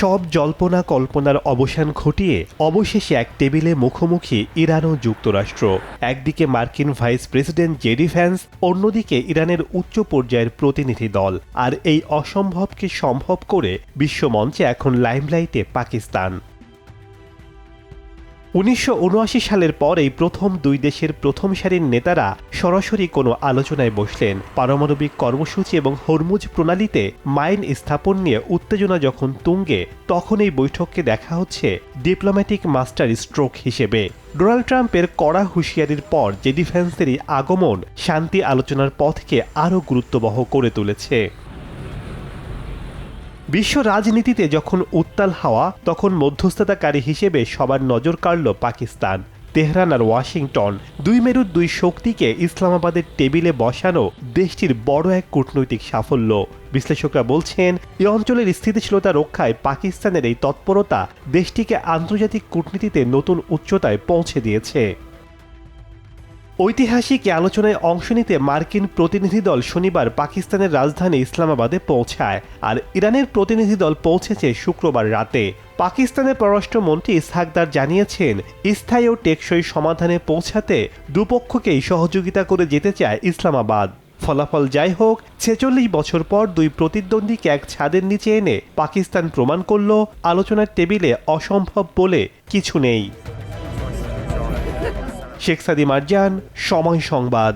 সব জল্পনা কল্পনার অবসান ঘটিয়ে অবশেষে এক টেবিলে মুখোমুখি ইরান ও যুক্তরাষ্ট্র। একদিকে মার্কিন ভাইস প্রেসিডেন্ট জেডি ভ্যান্স, অন্যদিকে ইরানের উচ্চ পর্যায়ের প্রতিনিধি দল। আর এই অসম্ভবকে সম্ভব করে বিশ্বমঞ্চে এখন লাইমলাইটে পাকিস্তান। ১৯৭৯ সালের পর এই প্রথম দুই দেশের প্রথম সারির নেতারা সরাসরি কোনো আলোচনায় বসলেন। পারমাণবিক কর্মসূচি এবং হরমুজ প্রণালীতে মাইন স্থাপন নিয়ে উত্তেজনা যখন তুঙ্গে, তখন এই বৈঠককে দেখা হচ্ছে ডিপ্লোম্যাটিক মাস্টার স্ট্রোক হিসেবে। ডোনাল্ড ট্রাম্পের কড়া হুঁশিয়ারির পর জেডি ভ্যান্সেরই আগমন শান্তি আলোচনার পথকে আরও গুরুত্ববহ করে তুলেছে। বিশ্ব রাজনীতিতে যখন উত্তাল হাওয়া, তখন মধ্যস্থতাকারী হিসেবে সবার নজর কাড়ল পাকিস্তান। তেহরান আর ওয়াশিংটন, দুই মেরুর দুই শক্তিকে ইসলামাবাদের টেবিলে বসানো দেশটির বড় এক কূটনৈতিক সাফল্য। বিশ্লেষকরা বলছেন, এই অঞ্চলের স্থিতিশীলতা রক্ষায় পাকিস্তানের এই তৎপরতা দেশটিকে আন্তর্জাতিক কূটনীতিতে নতুন উচ্চতায় পৌঁছে দিয়েছে। ঐতিহাসিক এই আলোচনায় অংশ নিতে মার্কিন প্রতিনিধি দল শনিবার পাকিস্তানের রাজধানী ইসলামাবাদে পৌঁছায়, আর ইরানের প্রতিনিধি দল পৌঁছেছে শুক্রবার রাতে। পাকিস্তানের পররাষ্ট্রমন্ত্রী ইসহাকদার জানিয়েছেন, স্থায়ী ও টেকসই সমাধানে পৌঁছাতে দুপক্ষকেই সহযোগিতা করে যেতে চায় ইসলামাবাদ। ফলাফল যাই হোক, ৪৬ বছর পর দুই প্রতিদ্বন্দ্বীকে এক ছাদের নিচে এনে পাকিস্তান প্রমাণ করল, আলোচনার টেবিলে অসম্ভব বলে কিছু নেই। শেখ সাদি মারজান, সময় সংবাদ।